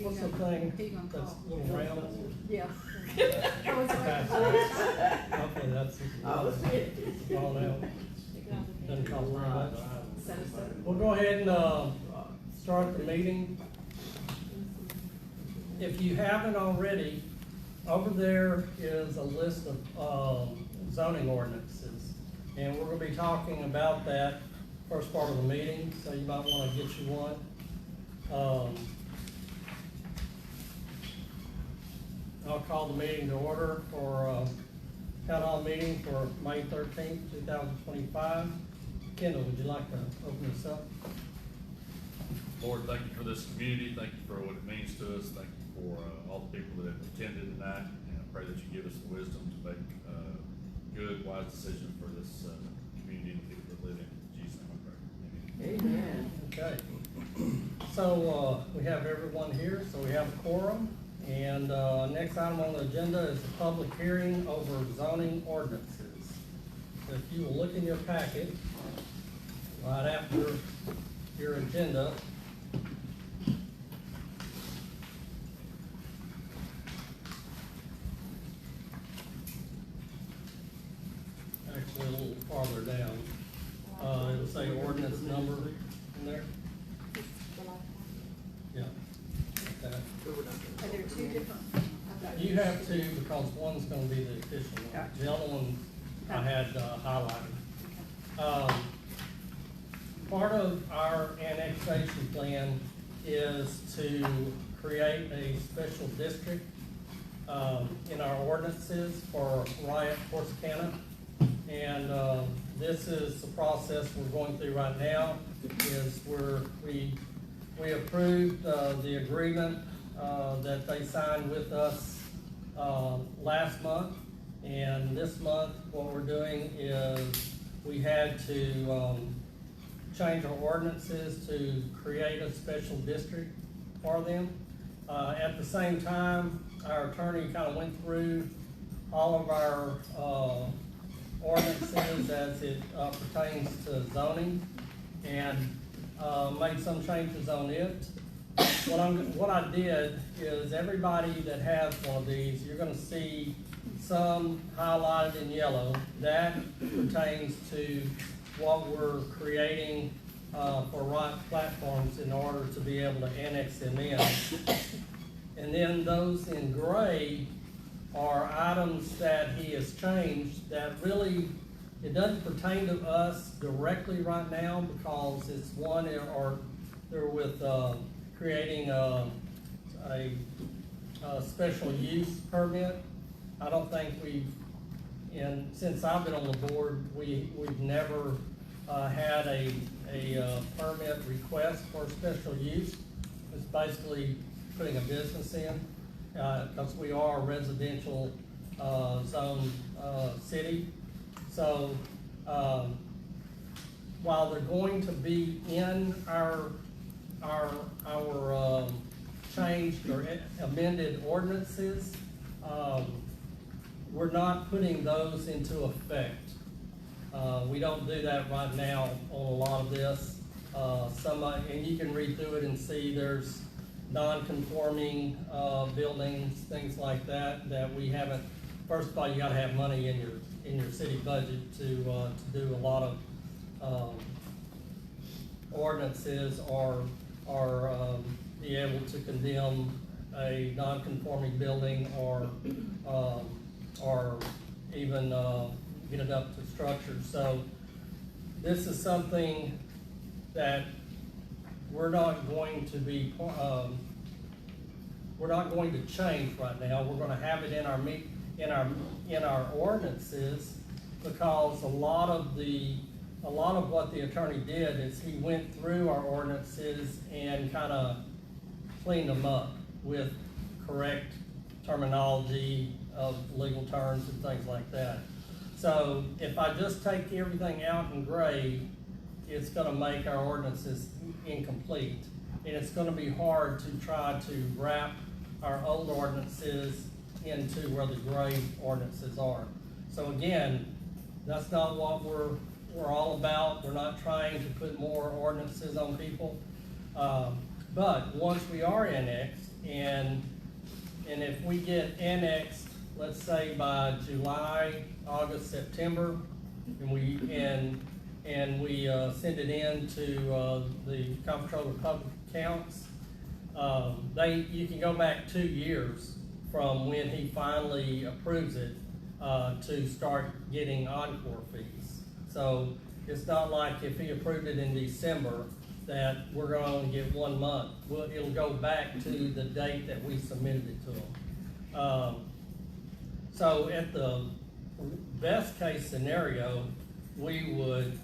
what's the thing that's a little round? Yeah. Okay, that's all out. Doesn't cost very much. We'll go ahead and, start the meeting. If you haven't already, over there is a list of, zoning ordinances. And we're gonna be talking about that first part of the meeting, so you might wanna get you one. I'll call the meeting to order for, town hall meeting for May 13th, 2025. Kendall, would you like to open this up? Lord, thank you for this community. Thank you for what it means to us. Thank you for all the people that have attended tonight. And I pray that you give us the wisdom to make good, wise decisions for this community and the people that live in it. In Jesus' name I pray. Amen. Okay. So, we have everyone here, so we have a quorum. And, next item on the agenda is the public hearing over zoning ordinances. So if you will look in your packet, right after your agenda, actually a little farther down, it'll say ordinance number in there. Yeah. Okay. Are there two different? You have to, because one's gonna be the official one. Gotcha. The other one I had highlighted. Part of our annexation plan is to create a special district in our ordinances for Riot, Corsicana. And this is the process we're going through right now, is we approved the agreement that they signed with us last month. And this month, what we're doing is we had to change our ordinances to create a special district for them. At the same time, our attorney kind of went through all of our ordinances as it pertains to zoning and made some changes on it. What I did is everybody that has one of these, you're gonna see some highlighted in yellow. That pertains to what we're creating for Riot platforms in order to be able to annex them in. And then those in gray are items that he has changed that really, it doesn't pertain to us directly right now because it's one, or they're with creating a special use permit. I don't think since I've been on the board, we've never had a permit request for special use. It's basically putting a business in, because we are a residential zone city. So while they're going to be in our changed or amended ordinances, we're not putting those into effect. We don't do that right now on a lot of this. And you can read through it and see there's non-conforming buildings, things like that we haven't. First of all, you gotta have money in your city budget to do a lot of ordinances or be able to condemn a non-conforming building or even get it up to structure. So this is something that we're not going to be, we're not going to change right now. We're gonna have it in our ordinances, because a lot of what the attorney did is he went through our ordinances and kind of cleaned them up with correct terminology of legal terms and things like that. So if I just take everything out in gray, it's gonna make our ordinances incomplete. And it's gonna be hard to try to wrap our old ordinances into where the gray ordinances are. So again, that's not what we're all about. We're not trying to put more ordinances on people. But once we are annexed, and if we get annexed, let's say by July, August, September, and we send it in to the Comptroller of Public Accounts, you can go back 2 years from when he finally approves it to start getting encore fees. So it's not like if he approved it in December that we're going to only get 1 month. Well, it'll go back to the date that we submitted it to him. So at the best case scenario, we would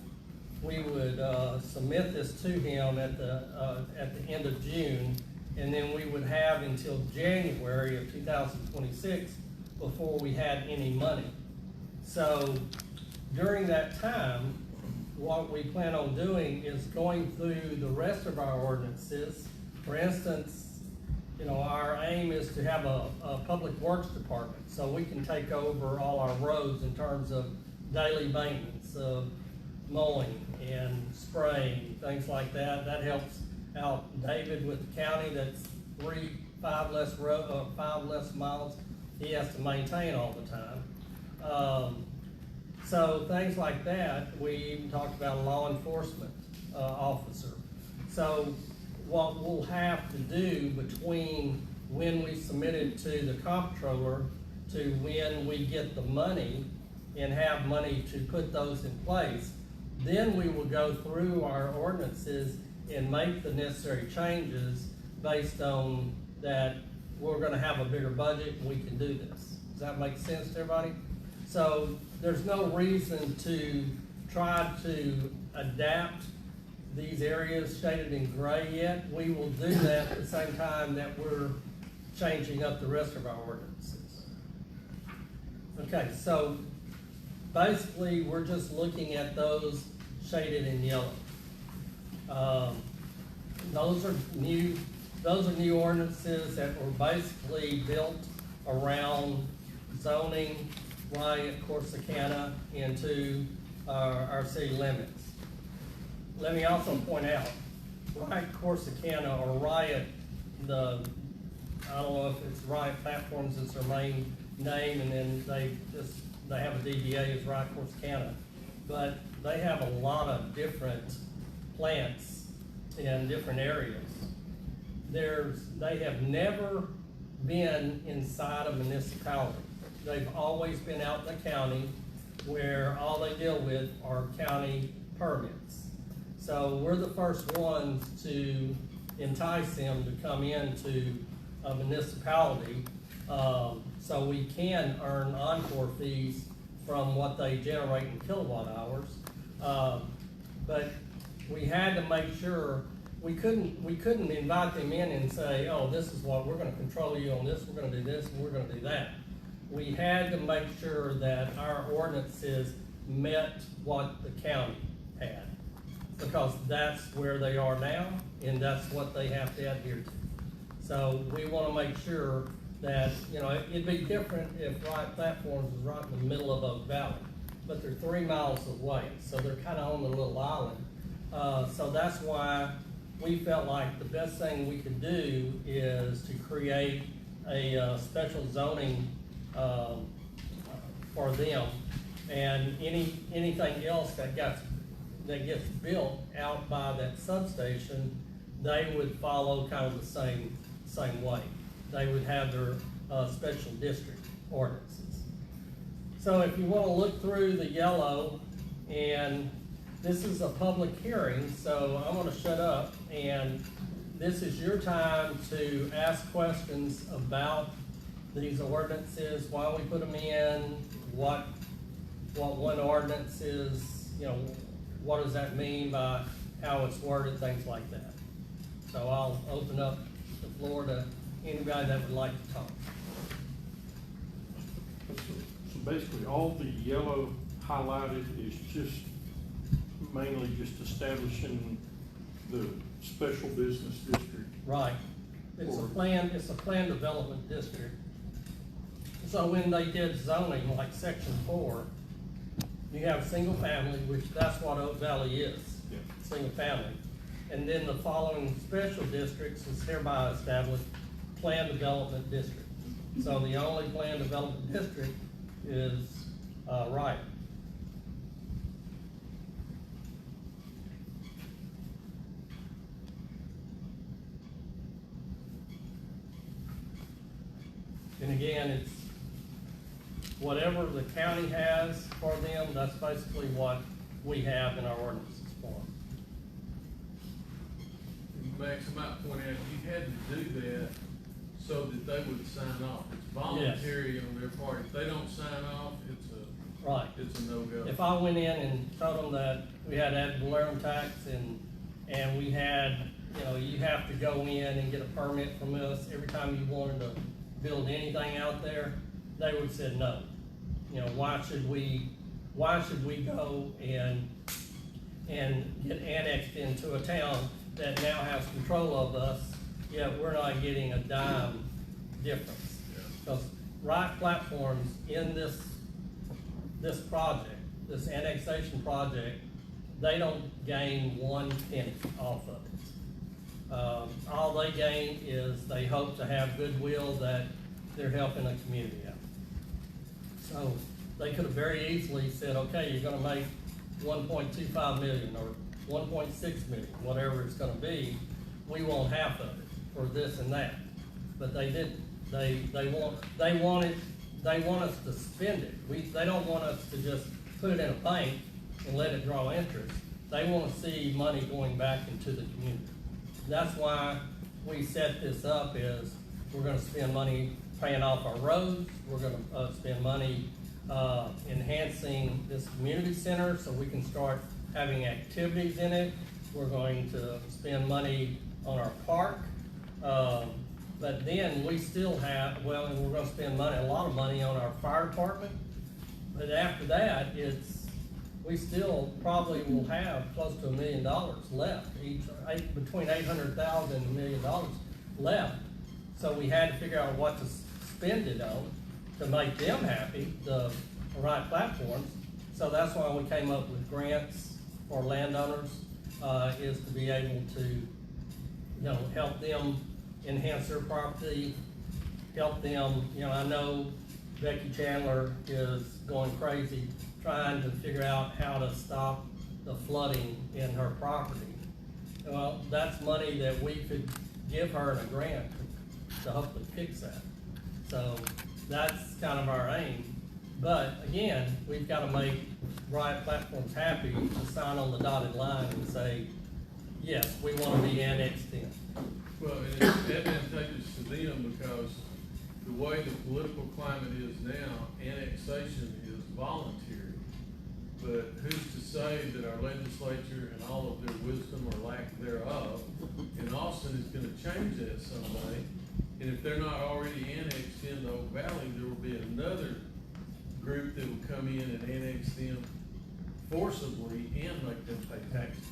submit this to him at the end of June, and then we would have until January of 2026 before we had any money. So during that time, what we plan on doing is going through the rest of our ordinances. For instance, our aim is to have a public works department, so we can take over all our roads in terms of daily maintenance, of mowing and spraying, things like that. That helps out David with the county. That's 5 less miles he has to maintain all the time. So things like that. We even talked about a law enforcement officer. So what we'll have to do between when we submit it to the comptroller to when we get the money and have money to put those in place, then we will go through our ordinances and make the necessary changes based on that we're gonna have a bigger budget and we can do this. Does that make sense to everybody? So there's no reason to try to adapt these areas shaded in gray yet. We will do that at the same time that we're changing up the rest of our ordinances. Okay, so basically we're just looking at those shaded in yellow. Those are new ordinances that were basically built around zoning Riot, Corsicana into our city limits. Let me also point out, Riot, Corsicana, or Riot, I don't know if it's Riot Platforms is their main name, and then they have a DBA as Riot, Corsicana, but they have a lot of different plants in different areas. They have never been inside a municipality. They've always been out in the county where all they deal with are county permits. So we're the first ones to entice them to come into a municipality, so we can earn encore fees from what they generate in kilowatt hours. But we had to make sure we couldn't invite them in and say, oh, this is what we're gonna control you on this, we're gonna do this, and we're gonna do that. We had to make sure that our ordinances met what the county had, because that's where they are now, and that's what they have to adhere to. So we wanna make sure that, it'd be different if Riot Platforms was right in the middle of Oak Valley, but they're 3 miles away, so they're kinda on the little island. So that's why we felt like the best thing we could do is to create a special zoning for them, and anything else that gets built out by that substation, they would follow kind of the same way. They would have their special district ordinances. So if you want to look through the yellow, and this is a public hearing, so I'm going to shut up, and this is your time to ask questions about these ordinances, why we put them in, what one ordinance is, what does that mean by how it's worded, things like that. So I'll open up the floor to anybody that would like to talk. So basically, all the yellow highlighted is just mainly just establishing the special business district. Right. It's a planned development district. So when they did zoning, like section 4, you have single family, which that's what Oak Valley is, Yeah. single family. And then the following special districts is hereby established plan development district. So the only plan development district is, Wright. And again, it's whatever the county has for them, that's basically what we have in our ordinances for them. Max, I might point out, you had to do that so that they would sign off. It's voluntary on their part. If they don't sign off, Right. it's a no-go. If I went in and told them that we had ad valorem tax and we had, you have to go in and get a permit from us every time you wanted to build anything out there, they would have said no. Why should we go and get annexed into a town that now has control of us, yet we're not getting a dime difference? Because Wright Platforms in this project, this annexation project, they don't gain 1 penny off of it. All they gain is they hope to have goodwill that they're helping a community out. So they could have very easily said, okay, you're gonna make 1.25 million or 1.6 million, whatever it's gonna be, we want half of it for this and that. But they didn't. They want us to spend it. They don't want us to just put it in a bank and let it draw interest. They want to see money going back into the community. That's why we set this up, is we're gonna spend money paying off our roads, we're gonna spend money enhancing this community center so we can start having activities in it. We're going to spend money on our park, but then we still have, and we're gonna spend a lot of money on our fire department. But after that, we still probably will have close to $1 million left, between $800,000 and $1 million left. So we had to figure out what to spend it on to make them happy, the Wright Platforms. So that's why we came up with grants for landowners, is to be able to, help them enhance their property, help them, I know Becky Chandler is going crazy trying to figure out how to stop the flooding in her property. Well, that's money that we could give her in a grant to hopefully fix that. So that's kind of our aim. But again, we've got to make Wright Platforms happy to sign on the dotted line and say, yes, we want to be annexed in. Well, and it's advantageous to them because the way the political climate is now, annexation is voluntary. But who's to say that our legislature and all of their wisdom or lack thereof in Austin is gonna change that someday? And if they're not already annexed into Oak Valley, there will be another group that will come in and annex them forcibly and make them pay taxes.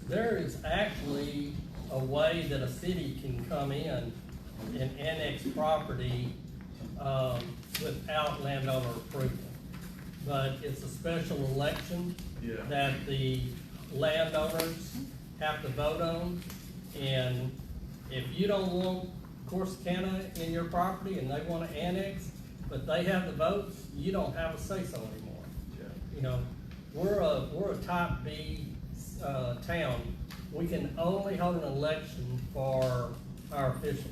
There is actually a way that a city can come in and annex property without landowner approval. But it's a special election that the landowners have to vote on. And if you don't want Corsicana in your property and they want to annex, but they have the votes, you don't have a say-so anymore. We're a type B town. We can only hold an election for our officials.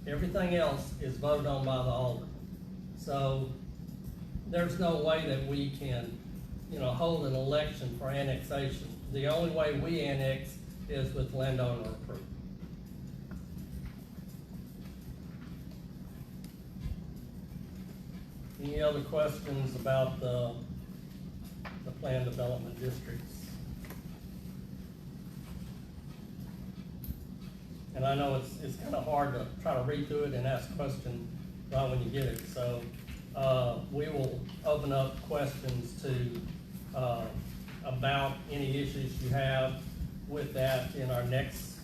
Everything else is voted on by the alderman. So there's no way that we can, hold an election for annexation. The only way we annex is with landowner approval. Any other questions about the planned development districts? And I know it's kind of hard to try to read through it and ask a question right when you get it. So we will open up questions to about any issues you have with that in our next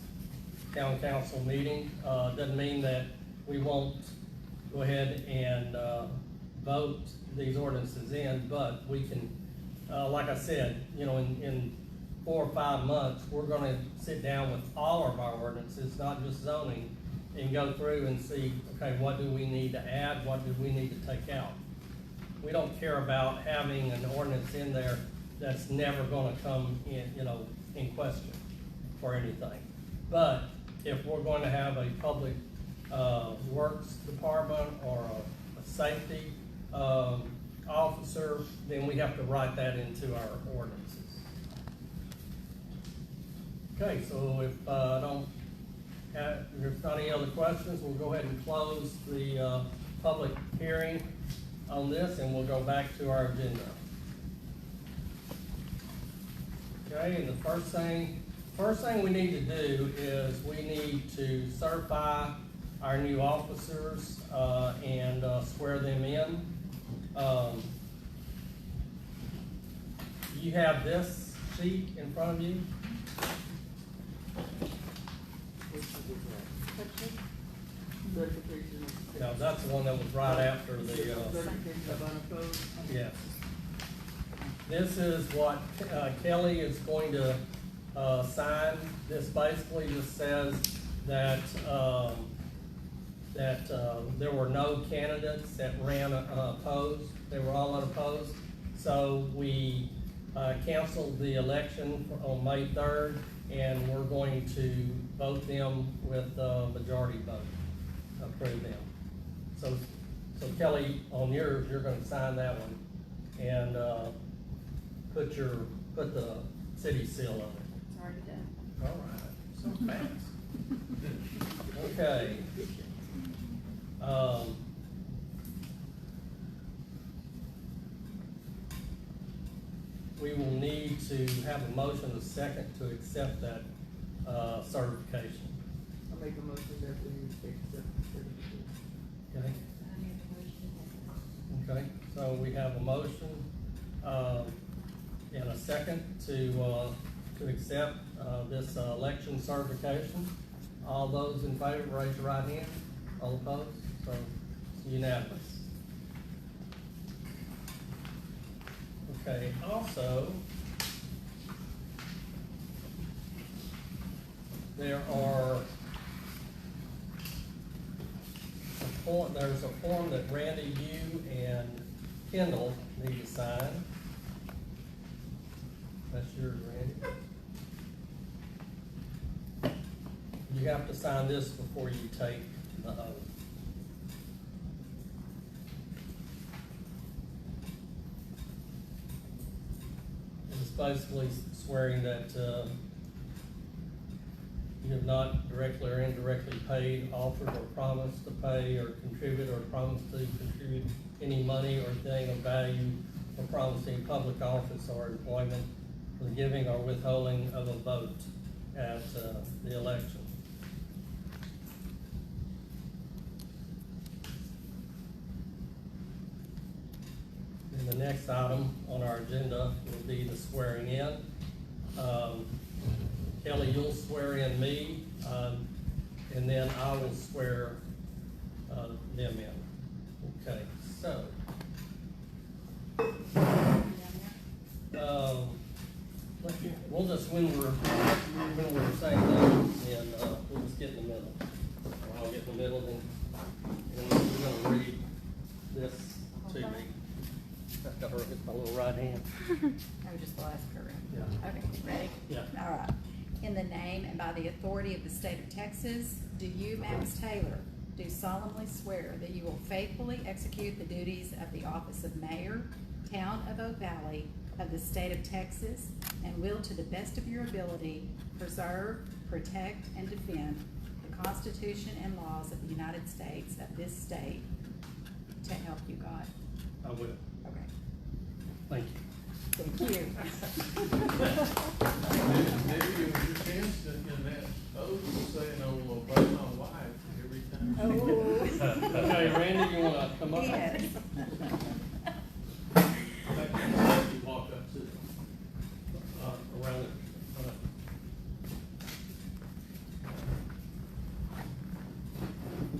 town council meeting. Doesn't mean that we won't go ahead and vote these ordinances in, but we can, like I said, in 4 or 5 months, we're gonna sit down with all of our ordinances, not just zoning, and go through and see, okay, what do we need to add, what do we need to take out? We don't care about having an ordinance in there that's never gonna come in, in question for anything. But if we're going to have a public, works department or a safety, officer, then we have to write that into our ordinances. Okay, so if, there's not any other questions, we'll go ahead and close the, public hearing on this, and we'll go back to our agenda. Okay, and the first thing we need to do is we need to certify our new officers, and swear them in. You have this sheet in front of you. No, that's the one that was right after the, yes. This is what Kelly is going to sign. This basically just says that, there were no candidates that ran opposed. They were all unopposed. So we canceled the election on May 3rd, and we're going to vote them with majority vote, approve them. So Kelly, on yours, you're gonna sign that one and put the city seal on it. It's already done. All right, so fast. Okay. We will need to have a motion, a second, to accept that certification. I'll make a motion that we accept the certificate. Okay? Okay, so we have a motion, and a second to accept, this, election certification. All those in favor, raise your right hand. All opposed? So it's unanimous. Okay, also, there's a form that Randy, you, and Kendall need to sign. That's yours, Randy. You have to sign this before you take the oath. It's basically swearing that, you have not directly or indirectly paid, offered, or promised to pay, or contribute, or promised to contribute any money or thing of value, or promising public office or employment for the giving or withholding of a vote at the election. And the next item on our agenda will be the swearing in. Kelly, you'll swear in me, and then I will swear them in. Okay, so. We'll just, when we're saying that, and we'll just get in the middle. Or I'll get in the middle, and you're gonna read this to me. I've got to hit my little right hand. I would just ask her. Yeah. Okay, ready? Yeah. All right. In the name and by the authority of the state of Texas, do you, Max Taylor, do solemnly swear that you will faithfully execute the duties of the office of mayor, town of Oak Valley, of the state of Texas, and will, to the best of your ability, preserve, protect, and defend the Constitution and laws of the United States of this state, to help you God? I will. Okay. Thank you. Thank you. Maybe it was your chance to, in that oath, to say, I will obey my wife every time. Oh. Okay, Randy, you wanna come up? Yes. You walk up to, around it.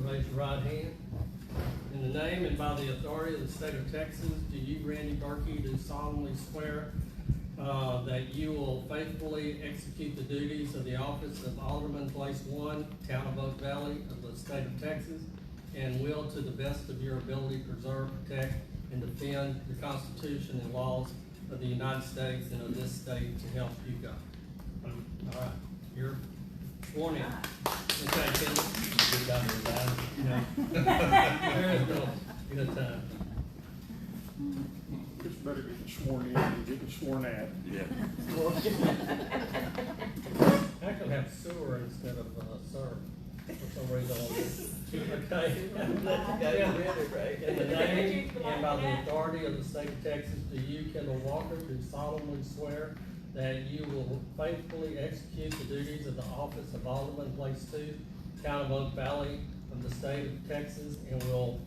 Raise your right hand. In the name and by the authority of the state of Texas, do you, Randy Berkey, do solemnly swear that you will faithfully execute the duties of the office of Alderman, Place 1, Town of Oak Valley of the state of Texas, and will, to the best of your ability, preserve, protect, and defend the Constitution and laws of the United States and of this state to help you God. All right, you're sworn in. Okay, Kenny? Good job, everybody. There is no good time. It's better getting sworn in than getting sworn at. Yeah. Actually have sewer instead of, sir, for some reason on this. Okay. In the name and by the authority of the state of Texas, do you, Kendall Walker, do solemnly swear that you will faithfully execute the duties of the office of Alderman, Place 2, Town of Oak Valley of the state of Texas, and will,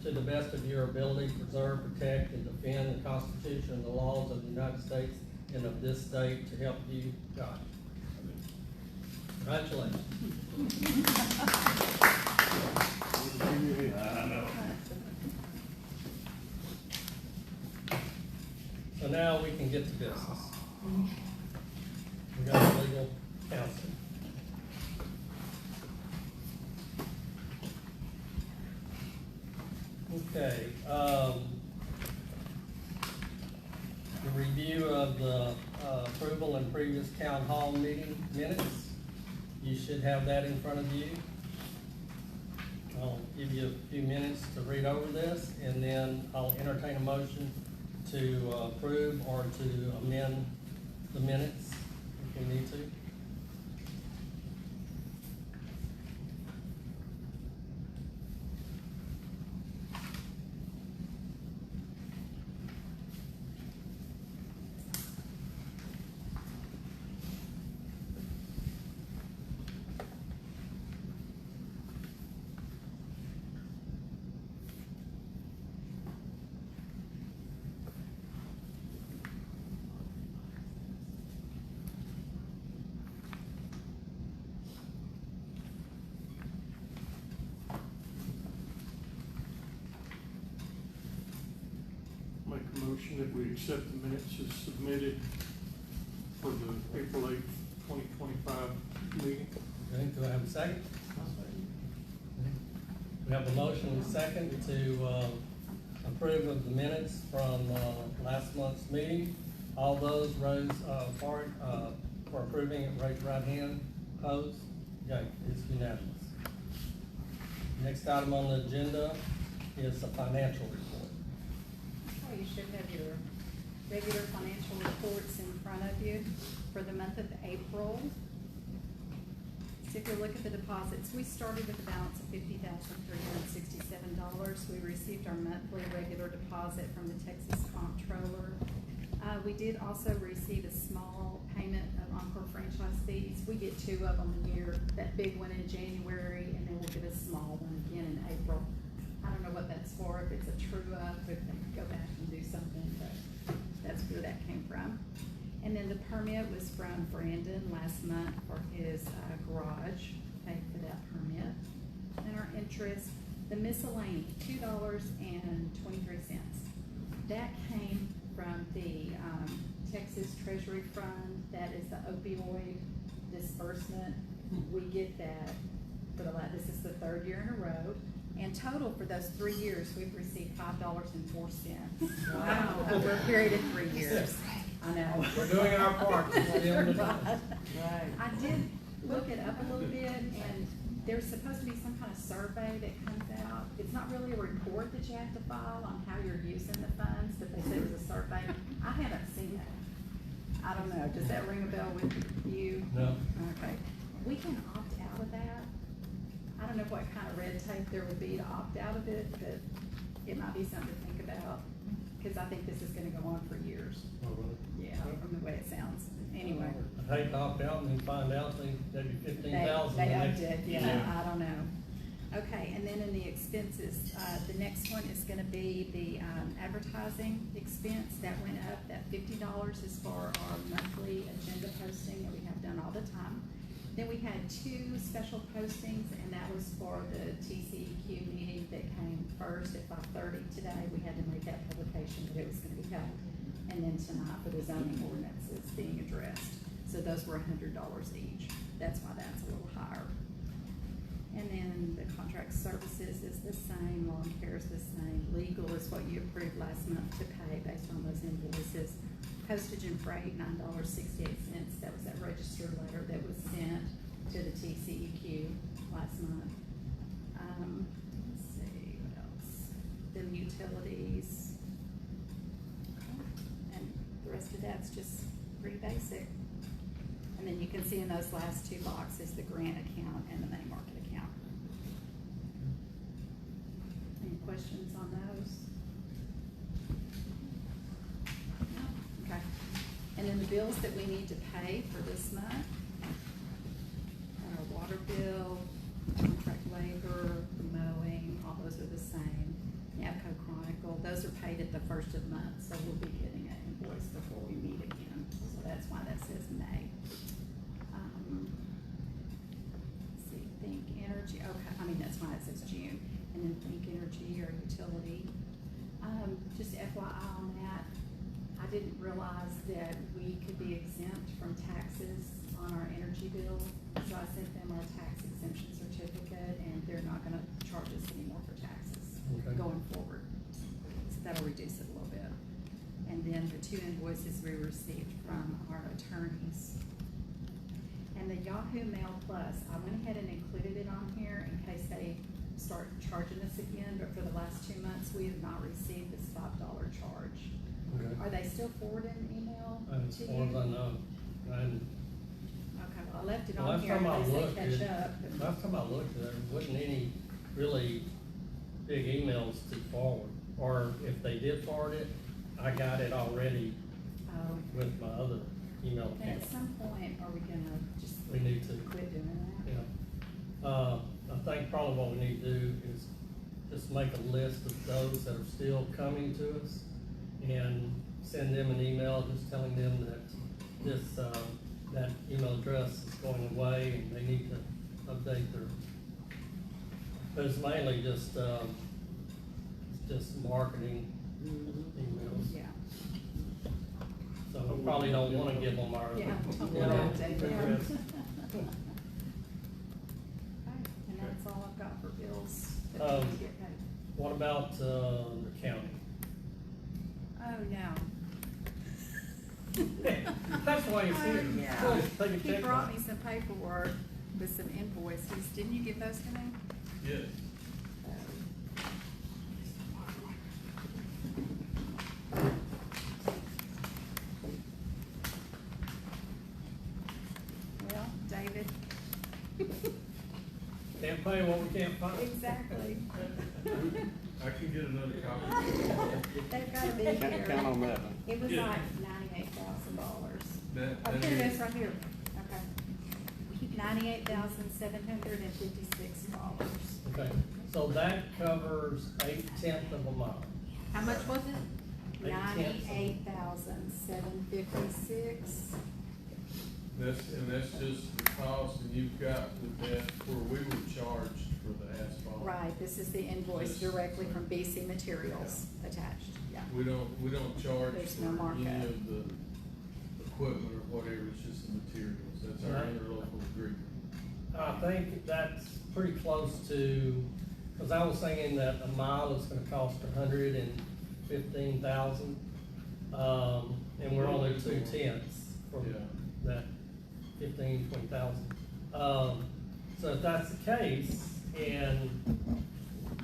to the best of your ability, preserve, protect, and defend the Constitution and the laws of the United States and of this state to help you God? Congratulations. I know. So now we can get to business. We got legal counsel. Okay, the review of the approval and previous town hall meeting minutes. You should have that in front of you. I'll give you a few minutes to read over this, and then I'll entertain a motion to approve or to amend the minutes if we need to. Make a motion that we accept the minutes as submitted for the April 8th, 2025 meeting. Okay, do I have a second? We have a motion and a second to approve of the minutes from last month's meeting. All those for approving it, raise your right hand. Opposed? Okay, it's unanimous. Next item on the agenda is the financial report. Oh, you should have your regular financial reports in front of you for the month of April. So if you look at the deposits, we started with a balance of $50,367. We received our monthly regular deposit from the Texas Comptroller. We did also receive a small payment of Encore franchise fees. We get 2 of them a year, that big one in January, and then we'll get a small one again in April. I don't know what that's for, if it's a true up, if they could go back and do something, but that's where that came from. And then the permit was from Brandon last month for his garage, paid for that permit. And our interest, the miscellany, $2.23. That came from the Texas Treasury Fund. That is the opioid disbursement. We get that for this is the 3rd year in a row. And total for those 3 years, we've received $5.04. Wow. Over a period of 3 years. I know. We're doing our part. Right. I did look it up a little bit, and there's supposed to be some kind of survey that comes out. It's not really a report that you have to file on how you're using the funds, but they said it was a survey. I haven't seen it. I don't know. Does that ring a bell with you? No. Okay. We can opt out of that. I don't know what kind of red tape there would be to opt out of it, but it might be something to think about, because I think this is gonna go on for years. Oh, really? Yeah, from the way it sounds. Anyway. I'd hate to opt out and then find out they'd be 15,000. They upped it, yeah, I don't know. Okay, and then in the expenses, the next one is gonna be the, advertising expense. That went up. That $50 is for our monthly agenda posting that we have done all the time. Then we had 2 special postings, and that was for the TCEQ meeting that came first at 5:30 today. We had to make that publication that it was gonna be held. and then tonight for the zoning ordinances being addressed. So those were $100 each. That's why that's a little higher. And then the contract services is the same, lawn care is the same, legal is what you approved last month to pay based on those invoices. Postage and freight, $9.68, that was that registered letter that was sent to the TCEQ last month. Let's see, what else? The utilities. And the rest of that's just pretty basic. And then you can see in those last two boxes, the grant account and the money market account. Any questions on those? No? Okay. And then the bills that we need to pay for this month, our water bill, contract labor, mowing, all those are the same. NAPCO Chronicle, those are paid at the first of the month, so we'll be getting an invoice before we meet again. So that's why that says May. Let's see, Think Energy, okay, I mean, that's why it says June. And then Think Energy or utility. Just FYI on that, I didn't realize that we could be exempt from taxes on our energy bill. So I sent them our tax exemption certificate, and they're not gonna charge us anymore for taxes Okay. going forward. So that'll reduce it a little bit. And then the two invoices we received from our attorneys. And the Yahoo Mail Plus, I went ahead and included it on here in case they start charging us again, but for the last 2 months, we have not received this $5 charge. Okay. Are they still forwarding email As to far as I you? know, and Okay, well, I left it the on last here time in I case looked, they catch up. last time I looked, there wasn't any really big emails to forward. Or if they did forward it, I got it already with my other email And account. at some point, are we gonna just We need to, quit doing that? yeah. I think probably what we need to do is just make a list of those that are still coming to us and send them an email just telling them that this, that email address is going away and they need to update their, but it's mainly just, it's just marketing emails. Yeah. So we probably don't wanna give them our. Yeah, don't you wanna know, update them. address. Okay, and that's all I've got for bills that we need to get paid. What about, the county? Oh, no. That's why he's here. Oh, yeah. Well, take a He check brought back. me some paperwork with some invoices. Didn't you give those to me? Yes. Well, David. Can't pay what we can't find. Exactly. I can get another copy. They've gotta be Can't here. count on that one. It was Yeah. like $98,000. That- Oh, that here it is- is, right here. Okay. $98,756. Okay, so that covers 8/10 of a mile. How much was it? 8/10. $98,756. That's just the cost, and you've got with that where we were charged for the asphalt. Right, this is the invoice This- directly from BC Materials attached, yeah. We don't charge There's no for any markup. of the equipment or whatever, it's just the materials, that's our Right. interlocal agreement. I think that's pretty close to, cause I was thinking that a mile is gonna cost 115,000. And we're only 2/10 from Yeah. that 20,000. So if that's the case, and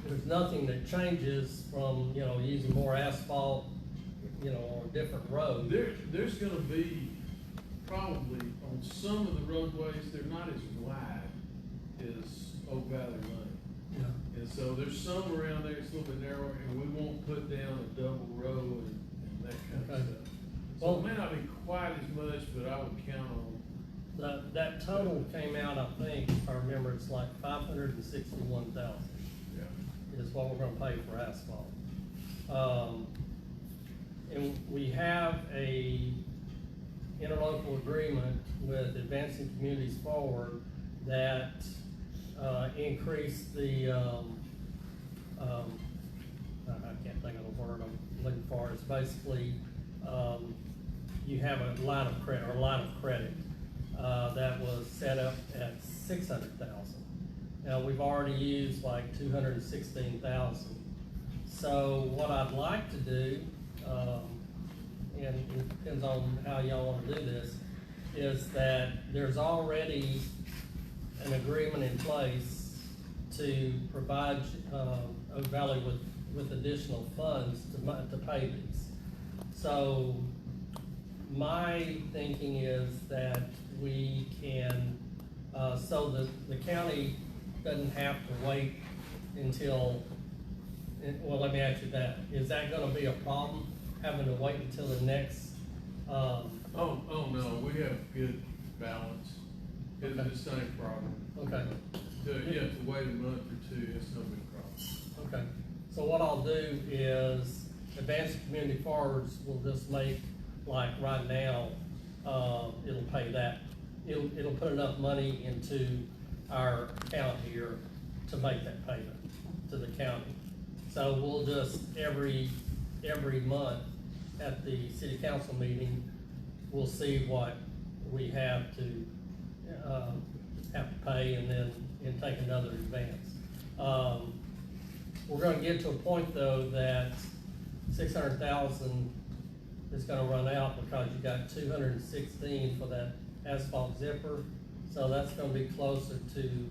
there's nothing that changes from, using more asphalt, or different roads. There's gonna be probably on some of the roadways, they're not as wide as Oak Valley Lane. Yeah. And so there's some around there that's a little bit narrower, and we won't put down a double row and that kind of Okay. stuff. So Well- it may not be quite as much, but I would count on, That total came out, I think, if I remember, it's like 561,000 yeah. is what we're gonna pay for asphalt. And we have a interlocal agreement with Advancing Communities Forward that, increased the, I can't think of the word I'm looking for, it's basically, you have a line of credit, that was set up at 600,000. Now, we've already used like 216,000. So what I'd like to do, and it depends on how y'all wanna do this, is that there's already an agreement in place to provide, Oak Valley with additional funds to pay these. So my thinking is that we can, so the county doesn't have to wait until, well, let me ask you that. Is that gonna be a problem, having to wait until the next, Oh, no, we have good balance. It's Okay. the same problem. Okay. You have to wait a month or two, it's no big problem. Okay, so what I'll do is Advanced Community Forwards will just make, like right now, it'll pay that. It'll put enough money into our account here to make that payment to the county. So we'll just, every month at the city council meeting, we'll see what we have to pay and take another advance. We're gonna get to a point though that 600,000 is gonna run out because you got 216 for that asphalt zipper. So that's gonna be closer to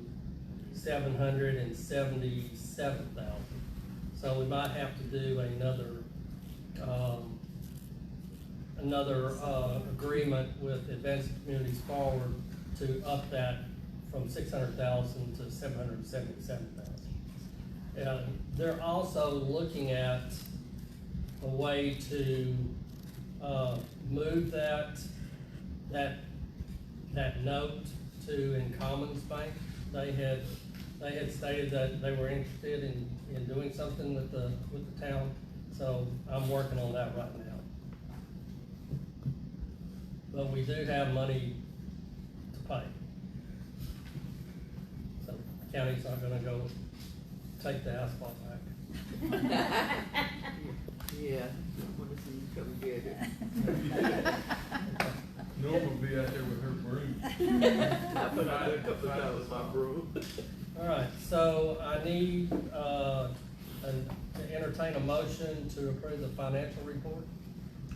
777,000. So we might have to do another agreement with Advanced Communities Forward to up that from 600,000 to 777,000. They're also looking at a way to move that note to Commons Bank. They had stated that they were interested in doing something with the town, so I'm working on that right now. But we do have money to pay. So the county's not gonna go take the asphalt back. Yeah, I wanna see you come get it. Norma will be out there with her broom. I put out a couple of dollars my broom. All right, so I need, to entertain a motion to approve the financial report.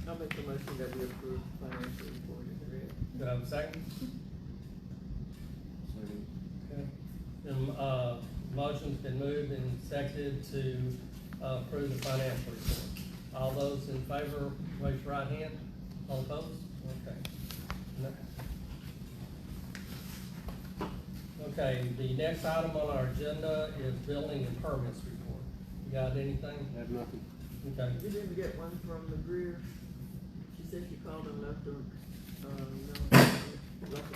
I'll make the motion that we approve financial report in the red. Do I have a second? Okay. Then, motion's been moved and seconded to approve the financial report. All those in favor, raise your right hand. All opposed? Okay. Okay, the next item on our agenda is building and permits report. You got anything? I have nothing. Okay. You didn't get one from the Greer? She said she called and left a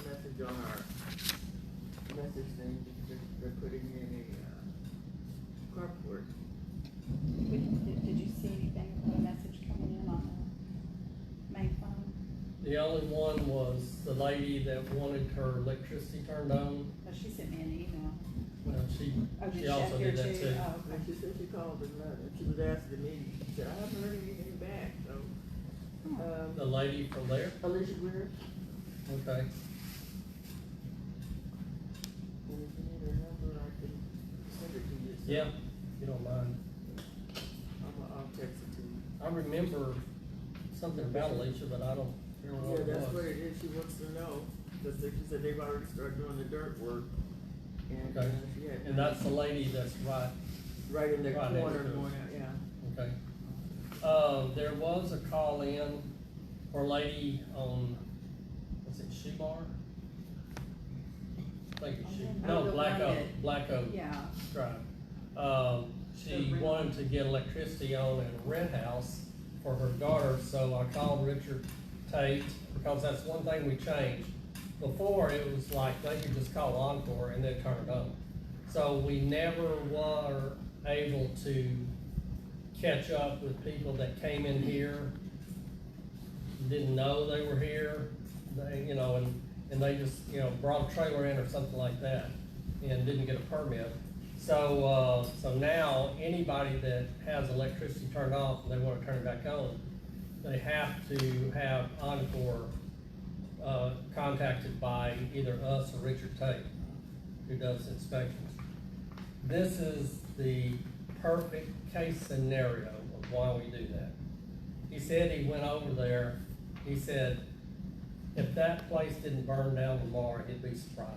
message on our message thing, they're putting in a carport. Did you see anything about a message coming in on the main phone? The only one was the lady that wanted her electricity turned on. Oh, she sent me an email. Well, she Oh, did she also have did your that too. Oh, And okay. she said she called and left, and she was asking me, she said, I haven't heard anything back, so. The lady from there? Alicia Greer, Okay. and if you need her number, I can send it to you. So Yeah, if you don't mind. I'll text it to you. I remember something about Alicia, but I don't remember what Yeah, it that's what was. it is, she wants to know, because she said they've already started doing the dirt work. And, Okay. she had. And that's the lady that's right, Right in the right corner next to it. going out, yeah. okay. There was a call in for a lady on, was it Shoebar? I think it's Shoe, Oh, no, the Black one Oak, that- Black Oak Yeah. Drive. She The rent wanted to get electricity on in a rent house for her daughter, so I called Richard Tate, because that's one thing we changed. Before, it was like they could just call Encore and they'd turn it on. So we never were able to catch up with people that came in here, didn't know they were here, they, and they just, brought a trailer in or something like that and didn't get a permit. So now, anybody that has electricity turned off and they wanna turn it back on, they have to have Encore, contacted by either us or Richard Tate, who does inspections. This is the perfect case scenario of why we do that. He said he went over there, he said, if that place didn't burn down tomorrow, he'd be surprised.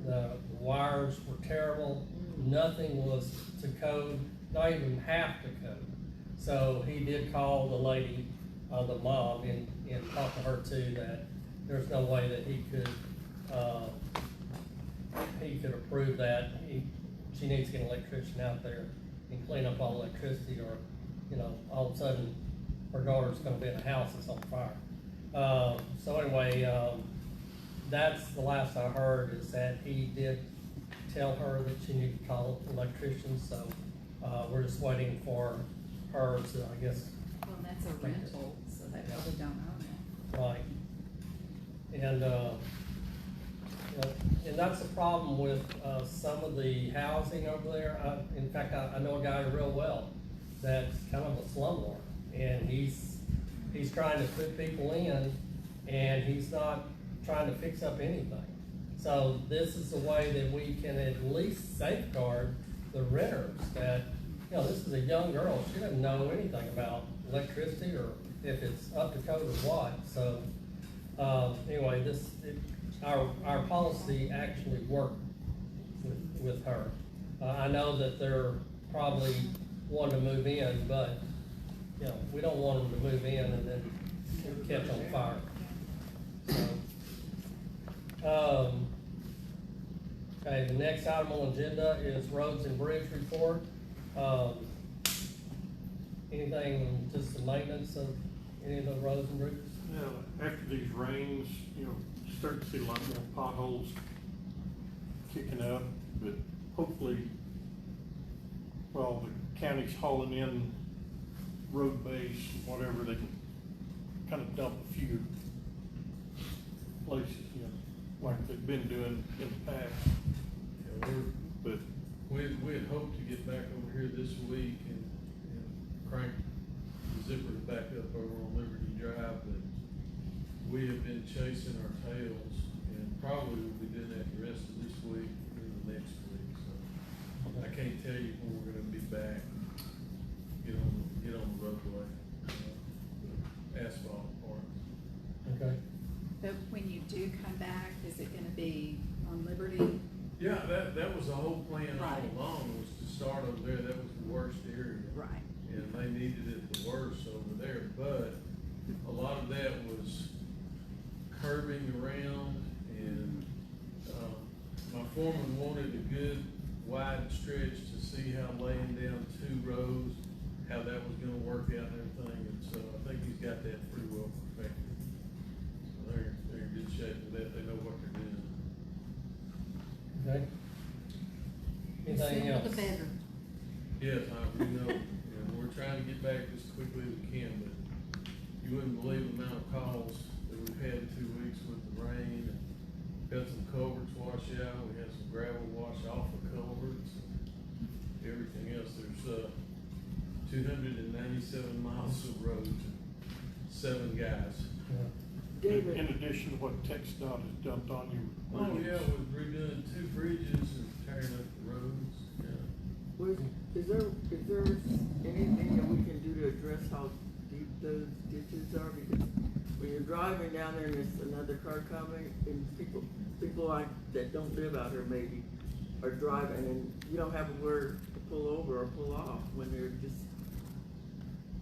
The wires were terrible, nothing was to code, not even half to code. So he did call the lady, the mom, and talk to her too, that there's no way that he could approve that. She needs to get an electrician out there and clean up all the electricity, or, you know, all of a sudden her daughter's gonna be in a house that's on fire. So anyway, that's the last I heard, is that he did tell her that she needed to call an electrician, so, we're just waiting for her to, I guess. Well, that's a rental, so they probably don't own it. Right. And, you know, and that's the problem with, some of the housing over there. In fact, I know a guy real well that's kind of a slumlord, and he's trying to put people in, and he's not trying to fix up anything. So this is a way that we can at least safeguard the renters, that, you know, this is a young girl, she doesn't know anything about electricity or if it's up to code or what. So, anyway, our policy actually worked with her. I know that they're probably wanting to move in, but, you know, we don't want them to move in and then catch on fire. So, okay, the next item on the agenda is roads and bridge report. Anything, just the maintenance of any of the roads and bridges? Now, after these rains, you know, start to see a lot more potholes kicking up, but hopefully, well, the county's hauling in road base and whatever, they can kind of dump a few places, you know, like they've been doing in the past. Yeah, But we had hoped to get back over here this week and crank the zipper back up over on Liberty Drive, but we have been chasing our tails, and probably will be doing that the rest of this week and the next week, so I can't tell you when we're gonna be back, get on the roadway, the asphalt part. Okay. But when you do come back, is it gonna be on Liberty? Yeah, that was the whole plan all Right. along, was to start over there. That was the worst area. Right. And they needed it the worst over there, but a lot of that was curving around, and, my foreman wanted a good wide stretch to see how laying down two rows, how that was gonna work out and everything, and so I think he's got that pretty well perfected. So they're in good shape with that, they know what they're doing. Okay. Anything else? The better. Yes, we know, and we're trying to get back as quickly as we can, but you wouldn't believe the amount of calls that we've had in 2 weeks with the rain. Got some culverts wash out, we had some gravel wash off of culverts, and everything else. There's, 297 miles of road and 7 guys. Yeah. David, in addition to what TxDOT has dumped on you. Oh, yeah, we're redoing 2 bridges and tearing up the roads, yeah. is there anything that we can do to address how deep those ditches are? Because when you're driving down there and there's another car coming, and people like, that don't live out here maybe, are driving, and you don't have where to pull over or pull off when they're just,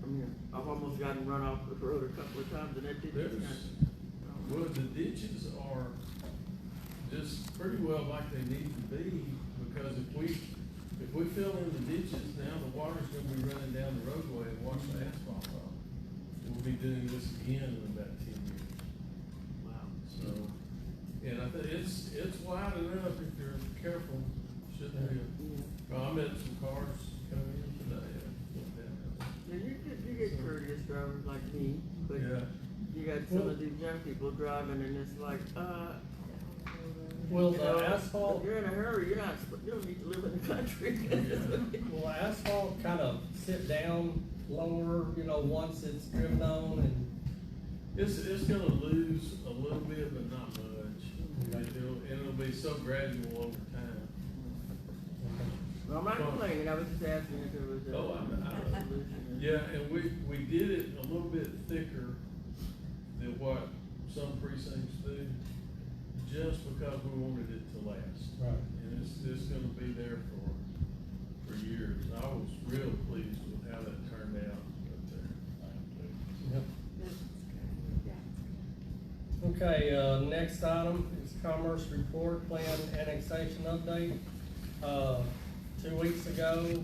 I mean, I've almost gotten run off the road a couple of times, and that ditch is kind of. Well, the ditches are just pretty well like they need to be, because if we fill in the ditches now, the water's gonna be running down the roadway and wash the asphalt off. We'll be doing this again in about 10 years. Wow. So, and I think it's wide enough if you're careful, shouldn't be. Well, I met some cars coming in today. Yeah, you get courteous drivers like me, but Yeah. you got some of these young people driving, and it's like, Will you know, the asphalt, if you're in a hurry, you don't need to live in the country. will asphalt kind of sit down lower, you know, once it's driven on and? It's gonna lose a little bit, but not much. It'll be so gradual over time. Well, I'm not complaining, I was just asking if there was a. Oh, I- solution. Yeah, and we did it a little bit thicker than what some precincts do, just because we wanted it to last. Right. And it's gonna be there for years. I was real pleased with how that turned out up there. Yep. Okay, next item is Commerce Report Plan Annexation Update. 2 weeks ago,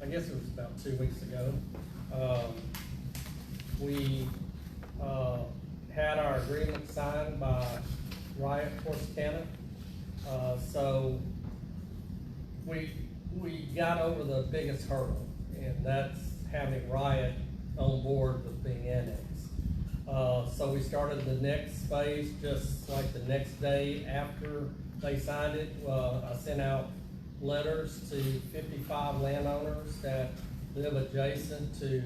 I guess it was about 2 weeks ago, we had our agreement signed by Riot Corsicana. So we got over the biggest hurdle, and that's having Riot on board with being annexed. So we started the next phase just like the next day after they signed it. I sent out letters to 55 landowners that live adjacent to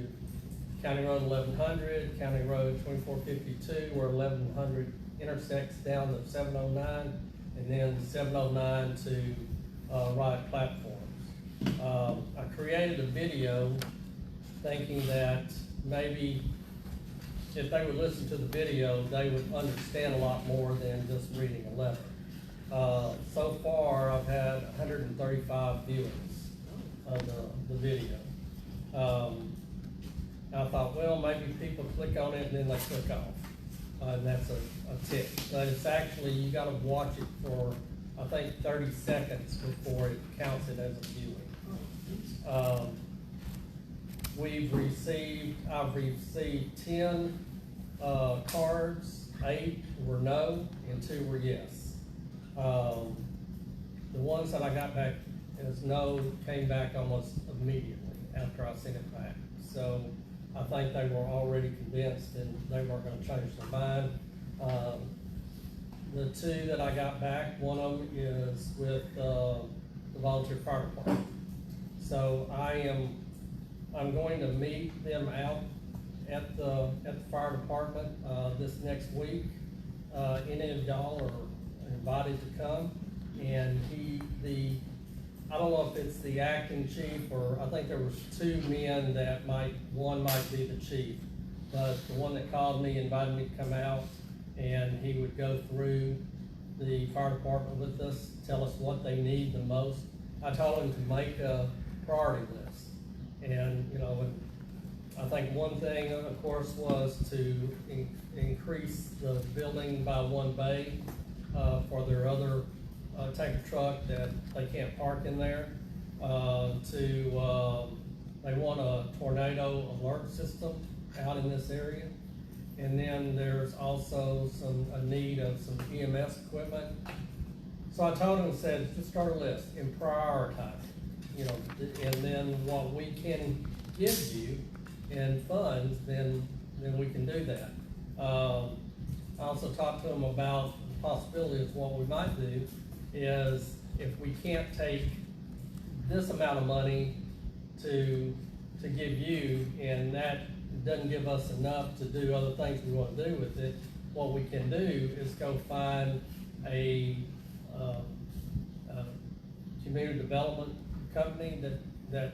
County Road 1100, County Road 2452, where 1100 intersects down to 709, and then 709 to Riot Platforms. I created a video thinking that maybe if they would listen to the video, they would understand a lot more than just reading a letter. So far, I've had 135 viewings of the video. I thought, well, maybe people click on it and then they click off. And that's a tip. But it's actually, you gotta watch it for, I think, 30 seconds before it counts it as a viewing. I've received 10 cards, 8 were no, and 2 were yes. The ones that I got back as no came back almost immediately after I sent it back. So I think they were already convinced and they weren't gonna change their mind. The 2 that I got back, one of them is with the volunteer fire department. So I'm going to meet them out at the fire department this next week. Any of y'all are invited to come. And I don't know if it's the acting chief, or I think there was 2 men that one might be the chief. But the one that called me invited me to come out, and he would go through the fire department with us, tell us what they need the most. I told him to make a priority list. And, you know, I think one thing, of course, was to increase the building by 1 bay for their other tanker truck that they can't park in there. They want a tornado alert system out in this area. And then there's also a need of some EMS equipment. So I told him, said, just start a list and prioritize it, you know, and then what we can give you in funds, then we can do that. I also talked to him about the possibility of what we might do is if we can't take this amount of money to give you, and that doesn't give us enough to do other things we want to do with it, what we can do is go find a community development company that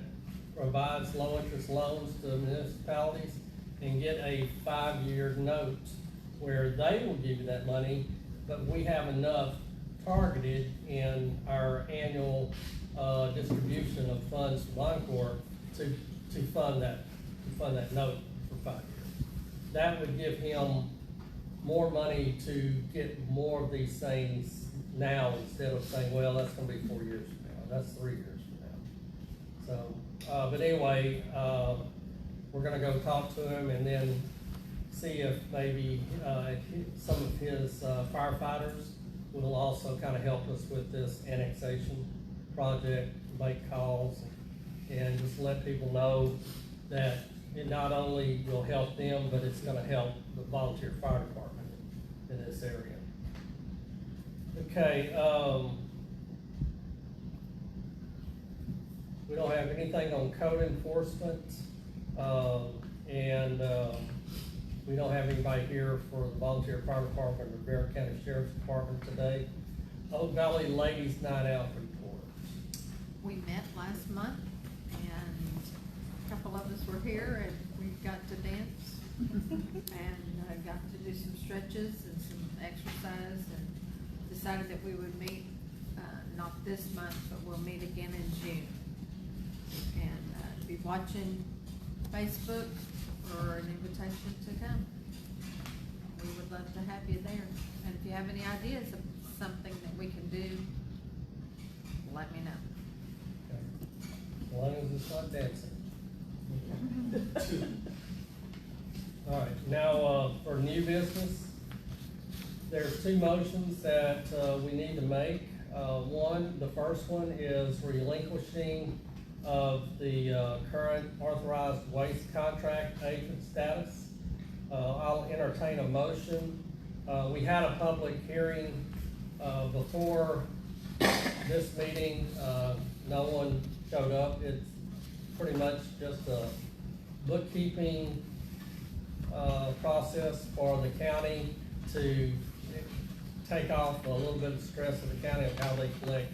provides low interest loans to municipalities and get a 5-year note where they will give you that money, but we have enough targeted in our annual distribution of funds to Encore to fund that note for 5 years. That would give him more money to get more of these things now instead of saying, well, that's gonna be 4 years from now, that's 3 years from now. So, but anyway, we're gonna go talk to him and then see if maybe some of his firefighters will also kind of help us with this annexation project, make calls, and just let people know that it not only will help them, but it's gonna help the volunteer fire department in this area. Okay, we don't have anything on code enforcement. We don't have anybody here for the volunteer fire department or Bear County Sheriff's Department today. Oak Valley Ladies Night Out report. We met last month and a couple of us were here and we got to dance and got to do some stretches and some exercise and decided that we would meet, not this month, but we'll meet again in June. And be watching Facebook for an invitation to come. We would love to have you there. And if you have any ideas of something that we can do, let me know. Okay. As long as it's not dancing. All right, now, for new business, there's two motions that, we need to make. The first one is relinquishing of the, current authorized waste contract agent status. I'll entertain a motion. We had a public hearing, before this meeting. No one showed up. It's pretty much just a bookkeeping, process for the county to take off a little bit of stress of the county of how they collect,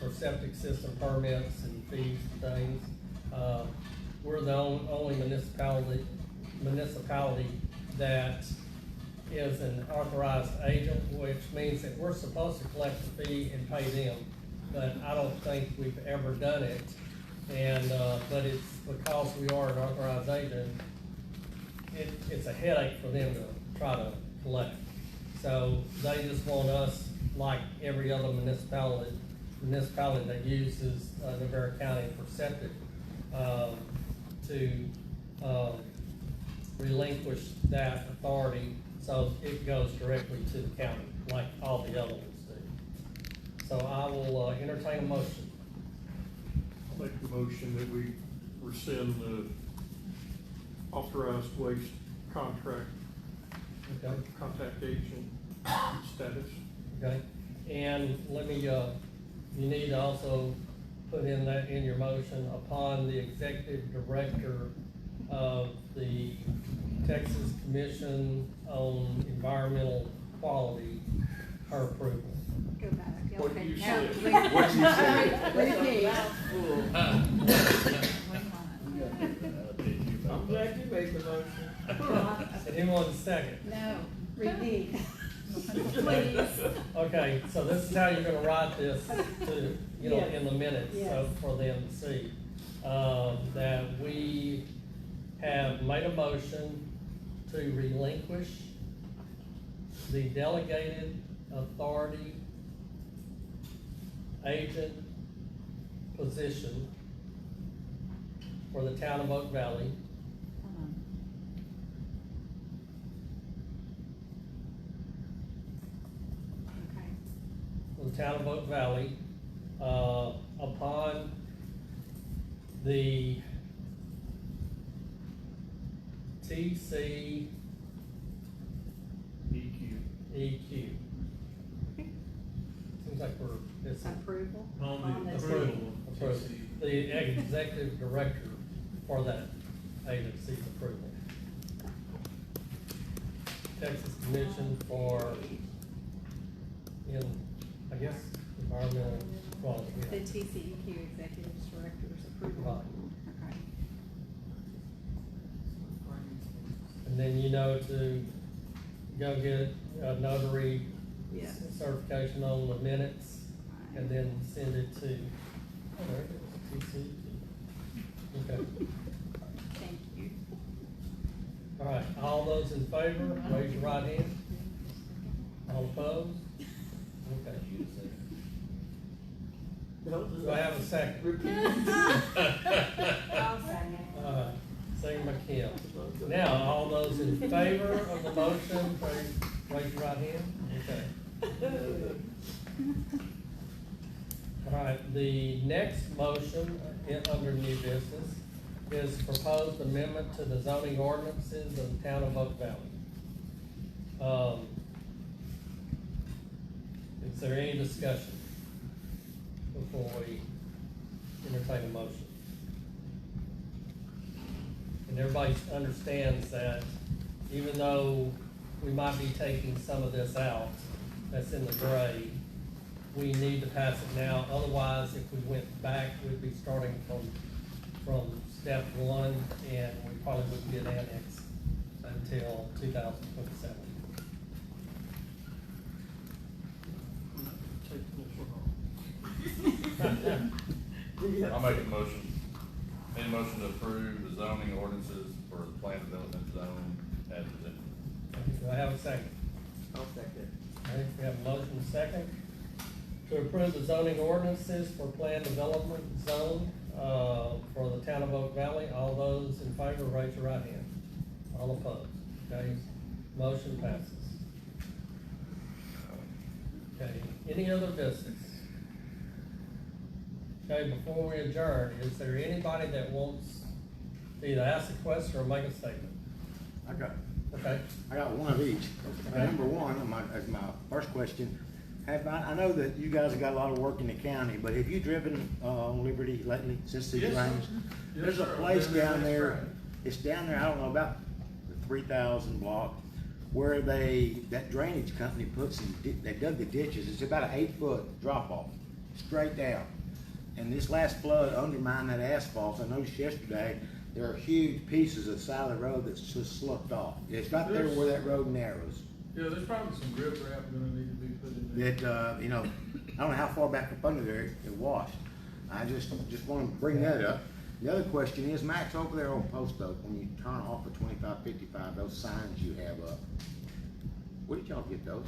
for septic system permits and fees and things. We're the only municipality that is an authorized agent, which means that we're supposed to collect the fee and pay them, but I don't think we've ever done it. And, but it's because we are an authorized agent, it's a headache for them to try to collect. So they just want us, like every other municipality that uses, Navarre County for septic, to relinquish that authority so it goes directly to the county, like all the other ones do. So I will, entertain a motion. I'll make the motion that we rescind the authorized waste contract, Okay. contact agent status. Okay, and let me, you need to also put in that in your motion upon the executive director of the Texas Commission on Environmental Quality, her approval. Go back. What do Okay, you now, say? please. What do you say? I'm glad you made the motion. Anyone second? No, repeat. Please. Okay, so this is how you're gonna write this to, Yes. in the minutes, so Yes. for them to see. That we have made a motion to relinquish the delegated authority agent position for the town of Oak Valley. Okay. For the town of Oak Valley, upon the TCEQ. EQ. Seems like it's Approval? On the approval, approval. the executive director for that agency's approval. Texas Commission for, I guess, environmental quality. The Yeah. TCEQ executive director's approval. Right. Okay. And then to go get a notary Yes. certification on the minutes, and then send it to, oh, there it is, TCEQ. Okay. Thank you. All right, all those in favor, raise your right hand. All opposed? Okay. Do I have a second? Repeat. Second by Kim. Now, all those in favor of the motion, raise your right hand. Okay. All right, the next motion under new business is proposed amendment to the zoning ordinances of the town of Oak Valley. Is there any discussion before we entertain a motion? And everybody understands that even though we might be taking some of this out, that's in the gray, we need to pass it now. Otherwise, if we went back, we'd be starting from step one, and we probably wouldn't get annexed until 2027. I'll make a motion. Any motion to approve the zoning ordinances for the plan development zone as presented? Do I have a second? I'll second. All right, we have a motion and a second to approve the zoning ordinances for planned development zone, for the town of Oak Valley. All those in favor, raise your right hand. All opposed, okay? Motion passes. Okay, any other business? Okay, before we adjourn, is there anybody that wants to either ask a question or make a statement? I Okay, got one of each. Number one, as my first question, I know that you guys have got a lot of work in the county, but have you driven on Liberty lately since these Yes, sir. rains? Yes, There's a sir. place Been there down next there, Friday. it's down there, I don't know, about the 3,000 block, where that drainage company they dug the ditches. It's about an 8-foot drop off, straight down. And this last flood undermined that asphalt. I noticed yesterday, there are huge pieces of the side of the road that's just sloughed off. It's right there where that road narrows. Yeah, there's probably some grip wrap gonna need to be put in there. That, I don't know how far back up under there it washed. I just wanted to bring that up. The other question is, Max, over there on Post Oak, when you turn off of 2555, those signs you have up, where did y'all get those?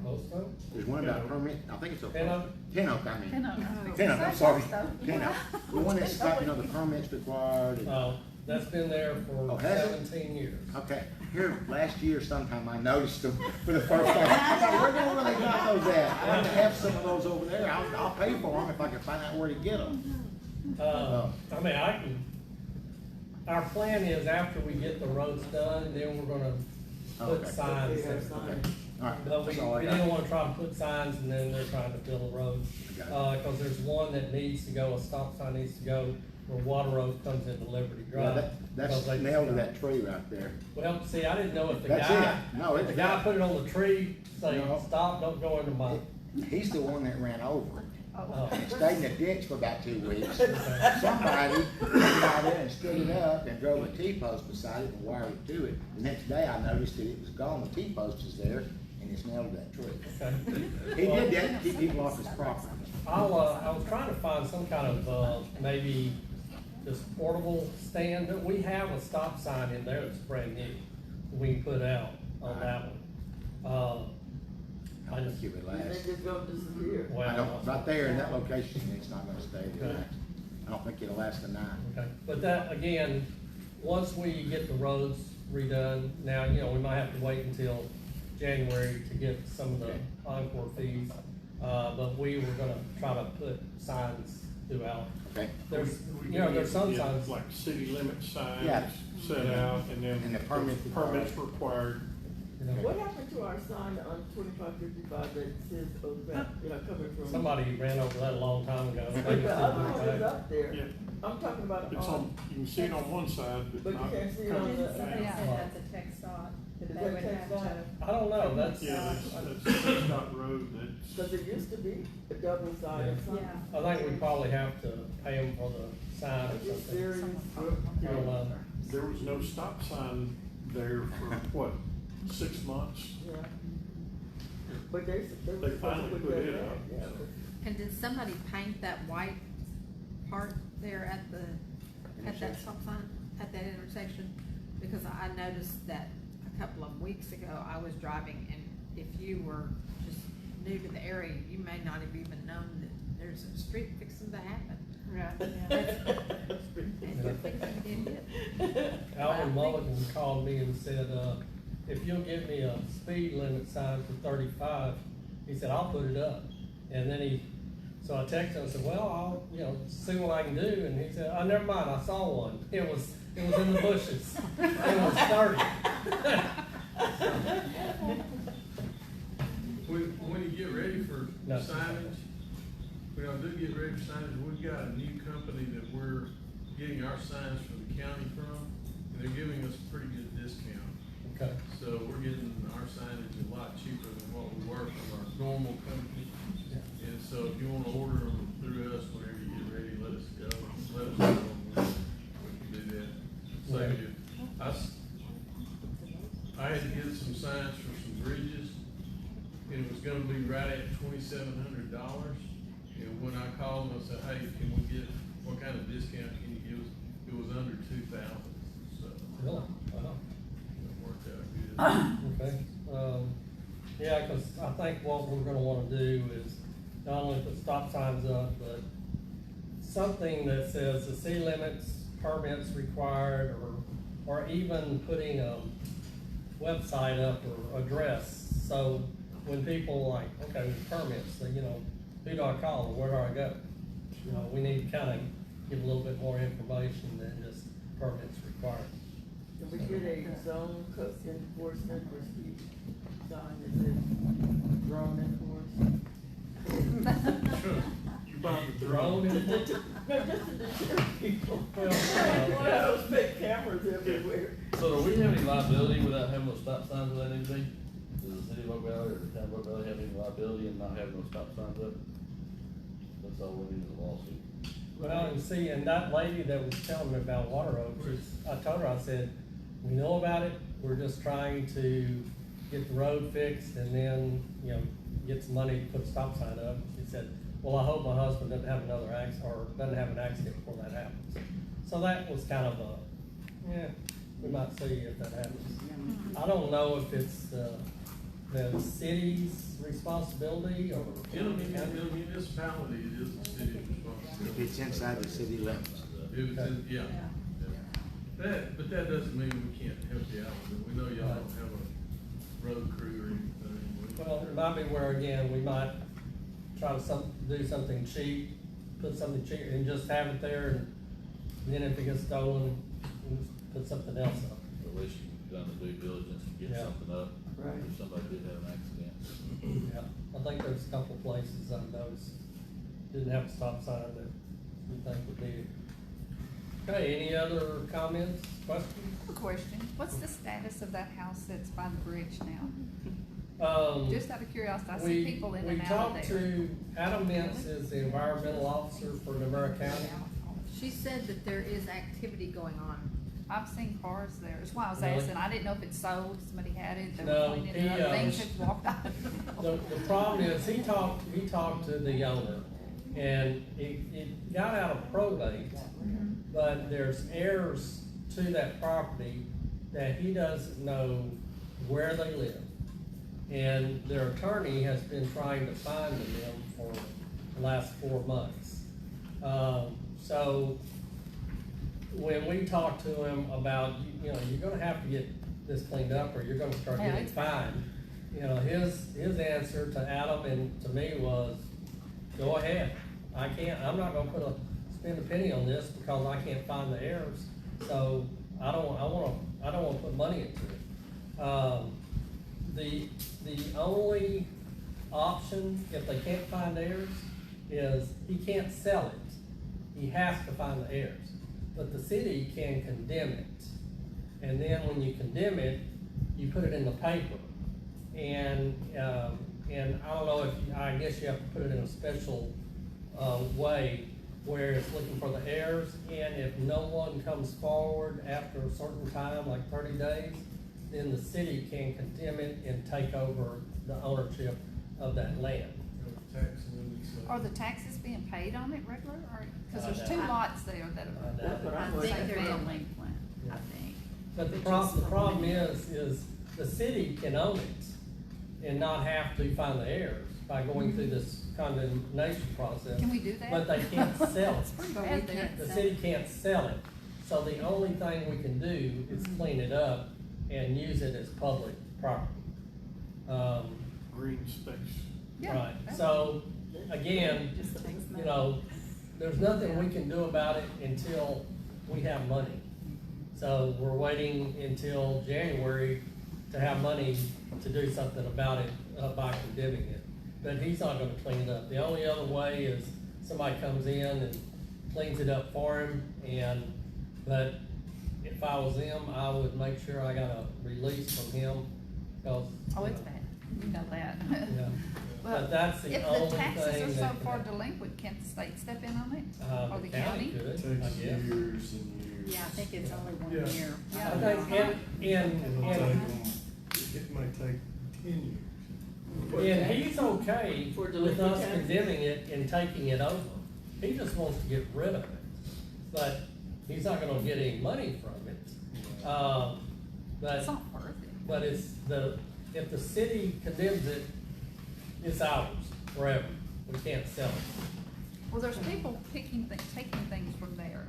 Post Oak? There's one about permit, I think it's a. Ten Oak? 10 Oak, I mean. 10 Oak. 10 Oak, I'm sorry. Post Oak. 10 Oak. The one that's got, the permits required. and- That's been there Oh, for has it? 17 years. Okay, here, last year sometime I noticed them for the first time. I thought, where they got those at? I want to have some of those over there. I'll pay for them if I can find out where to get them. I mean, our plan is after we get the roads done, then we're gonna put Okay. signs. Okay, in. signs. All right, But we that's all I didn't got. wanna try to put signs and then they're trying to fill the road. I got Cause there's one that needs to go, a stop sign needs to go where Water Road comes into Liberty Yeah, Drive. that's because they- nailed to that tree right there. Well, see, I didn't know if the That's guy, it. No, if it's the guy that. put it on the tree, say, No. stop, don't go into my, He's the one that ran over it. oh, Stayed in the ditch for about 2 weeks. Somebody came out there and stood it up and drove a T-post beside it and wired it to it. The next day I noticed that it was gone, the T-post is there, and it's nailed to that tree. okay. He did that to keep people off his property. I was trying to find some kind of, maybe this portable stand, that we have a stop sign in there that's brand new, we can put out on that one. I don't think it would And last. they just gonna disappear. Well, I don't, right there in that location, it's not gonna stay there. Okay. I don't think it'll last the night. Okay, but that, again, once we get the roads redone, now, we might have to wait until January to get some of the Okay. encore fees. But we were gonna try to put signs throughout. Okay? There's, there's some Yeah, signs. like city limit signs Yeah. set out, and then. And the permits Permits required. What happened to our sign on 2555 that says, coming from? Somebody ran over that a long time ago. But the other one is up there. Yeah. I'm talking about It's on, you can see it on one side, But but you not. can't see it on coming the- down. Somebody Yeah. said that's a text dot, Is that that they would text have dot? to. I don't know, that's, Yeah, that's Dot Road, that's. Cause it used to be a double sided Yeah. sign. Yeah. I think we probably have to pay them for the sign Are or you something. serious? I don't know. There was no stop sign there for, what, 6 months? Yeah. But they They were supposed finally to put that it back, up, yeah. so. And did somebody paint that white part there at that stop sign, at that intersection? Because I noticed that a couple of weeks ago, I was driving, and if you were just new to the area, you may not have even known that there's a street fixing to happen. And you're fixing to get hit. Alvin Mulligan called me and said, if you'll give me a speed limit sign for 35, he said, I'll put it up. And then so I texted him and said, well, I'll, see what I can do. And he said, oh, never mind, I saw one. It was in the bushes. It was 30. When you get ready for No. signage, when I do get ready for signage, we've got a new company that we're getting our signs from the county from, and they're giving us a pretty good discount. Okay, So we're getting our signage a lot cheaper than what we were from our normal company. And so if you wanna order them through us, whenever you get ready, let us know, we can do that. Save you. I had to get some signs for some bridges, and it was gonna be right at $2,700. And when I called them, I said, hey, can we get, what kind of discount can you give us? It was under 2,000, so really? Wow. it worked out good. Okay, yeah, cause I think what we're gonna wanna do is not only put stop signs up, but something that says the city limits, permits required, or even putting a website up or address, so when people like, okay, with permits, so, you know, who do I call, or where do I go? You know, we need to kinda give a little bit more information than just permits required. Can we get a zone code enforcement for speed sign that says drone enforcement? You buy the Drone drone. enforcement? No, just to deter people. Well, One of those fake cameras everywhere. So do we have any liability without having those stop signs where they need to be? Does the city of Oak Valley or the town of Oak Valley have any liability in not having those stop signs up? That's all we need is a lawsuit. Well, and see, and that lady that was telling me about Water Oaks, I told her, I said, we know about it, we're just trying to get the road fixed and then, you know, get some money to put a stop sign up. She said, well, I hope my husband doesn't have another or doesn't have an accident before that happens. So that was kind of yeah, we might see if that happens. I don't know if it's, the city's responsibility or. In a municipality, it is the city's responsibility. If it's inside the city limits. If it's in, yeah. But that doesn't mean we can't help you out with it. We know y'all don't have a road crew or anything. Well, it might be where, again, we might try to do something cheap, put something cheap, and just have it there, and then if it gets stolen, we'll just put something else up. At least you've done the due diligence and get Yeah. something up. Right. If somebody did have an accident. Yeah, I think there's a couple places I noticed didn't have a stop sign that we think would need it. Okay, any other comments, questions? Question, what's the status of that house that's by the bridge now? Just out of curiosity, I see people in and out We talked there. to, Adam Mintz is the environmental officer for Numera County. She said that there is activity going on. I've seen cars there, that's why I was Really? asking, I didn't know if it's sold, somebody had it, they No, were cleaning he, it up, things had walked out. The problem is, he talked to the owner, and it got out of probate, but there's heirs to that property that he doesn't know where they live. And their attorney has been trying to find them for the last 4 months. So when we talked to him about, you know, you're gonna have to get this cleaned up or you're gonna start Yeah, getting it's- fined. You know, his answer to Adam and to me was, go ahead. I'm not gonna spend a penny on this because I can't find the heirs. So I don't wanna put money into it. The only option, if they can't find heirs, is he can't sell it. He has to find the heirs. But the city can condemn it. And then when you condemn it, you put it in the paper. And I don't know I guess you have to put it in a special, way where it's looking for the heirs. And if no one comes forward after a certain time, like 30 days, then the city can condemn it and take over the ownership of that land. Are the taxes being paid on it regular, or, cause I there's two doubt- lots there that I are. doubt That's what it. I'm I think wondering. they're Yeah. building plant, I think. But the problem is the city can own it and not have to find the heirs by going through this condemnation process. Can we do that? But they can't sell It's pretty it. bad we there. can't The city can't sell it. So the only thing we can do is clean it up and use it as public property. Green space. Yeah, Right, that- so, again, Just takes you money. know, there's nothing we can do about it until we have money. So we're waiting until January to have money to do something about it, by condemning it. But he's not gonna clean it up. The only other way is somebody comes in cleans it up for him, but if I was him, I would make sure I got a release from him, cause. Oh, it's bad, you know that. Yeah. But But that's the if the only taxes are thing so that far can- delinquent, can't the state step in on it? Or The county could, I Takes guess. years and years. Yeah, I think it's only one Yeah. year. Yeah. I think, It'll take them, it may take 10 years. and he's okay For with delinquent us taxes? condemning it and taking it over. He just wants to get rid of it, but he's not gonna get any money from it. But, It's not worth it. but if the city condemns it, it's ours forever. We can't sell it. Well, there's people taking things from there.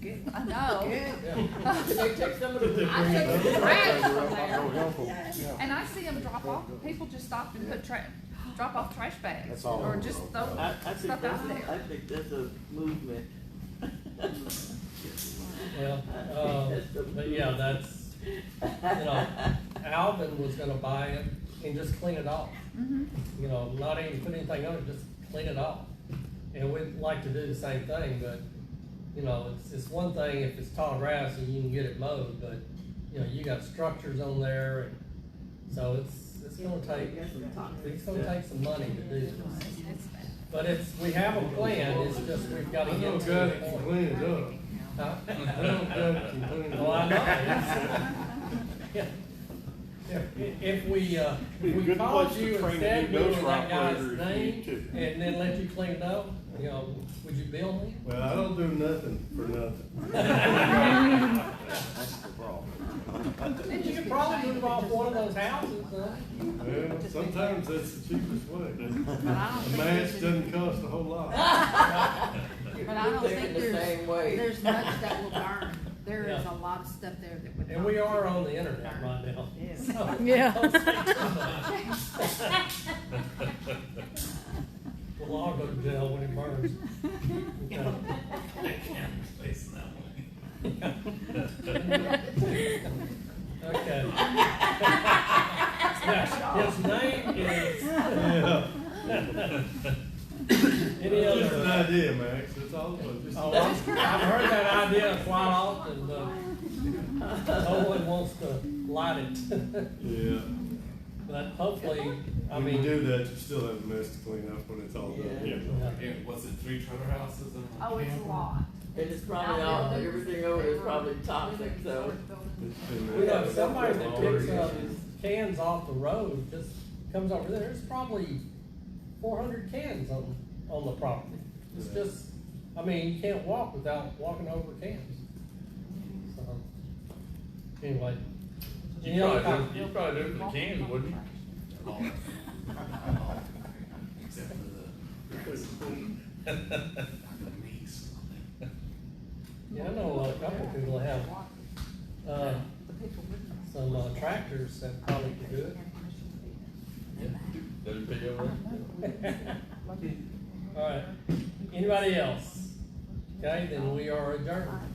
Good. I know. Yeah. Can they take some of the? I take the trash from Yeah. there, and I see them drop off, people just stop and put drop off trash bags. That's all Or over just Oak throw Valley. I think stuff that's, out I there. think that's a movement. Well, but yeah, that's, you know, Alvin was gonna buy it and just clean it off. Mhm. You know, not even put anything on it, just clean it off. And we'd like to do the same thing, but, you know, it's one thing if it's tall grass and you can get it mowed, but, you know, you got structures on there, and so it's gonna take, it's gonna take some money to do this. It's bad. But we have a plan, it's just we've gotta I know get guys to the can point. clean it up. Huh? I know guys can clean it Oh, I up. know. Yeah. If we Be a good called place to you train instead, a new with that ghost guy's operator if you name, need to. and then let you clean it up, you know, would you bill me? Well, I don't do nothing for nothing. That's the problem. And you could probably move off one of those houses, huh? Well, sometimes that's the cheapest way. But I don't The think match there's, doesn't cost a whole lot. but I don't Thinking think the same way. there's much that will burn. There is Yeah. a lot of stuff there that would. And we are on the internet right now. so- We'll all go to jail when it burns. Okay. Now, his name is. Any Just an other? idea, Max, that's all, but just. Oh, I've heard that idea quite often, but no one wants to light it. Yeah. But hopefully, I When you mean. do that, you still have a mess to clean up when it's all done. Yeah. Yeah. Was it 3 trailer houses? Oh, it's a lot. And it's probably all, everything over is probably toxic, so. It's been We there. know somebody that picks up cans off the road, just comes over there, there's probably 400 cans on the property. It's Yeah. just, I mean, you can't walk without walking over cans. So, anyway. Any other comments? You'd probably do it for the cans, wouldn't you? Except for the leaks. Yeah, I know a couple of people that have, some tractors that probably could do it. WP over there? All right, anybody else? Okay, then we are adjourned.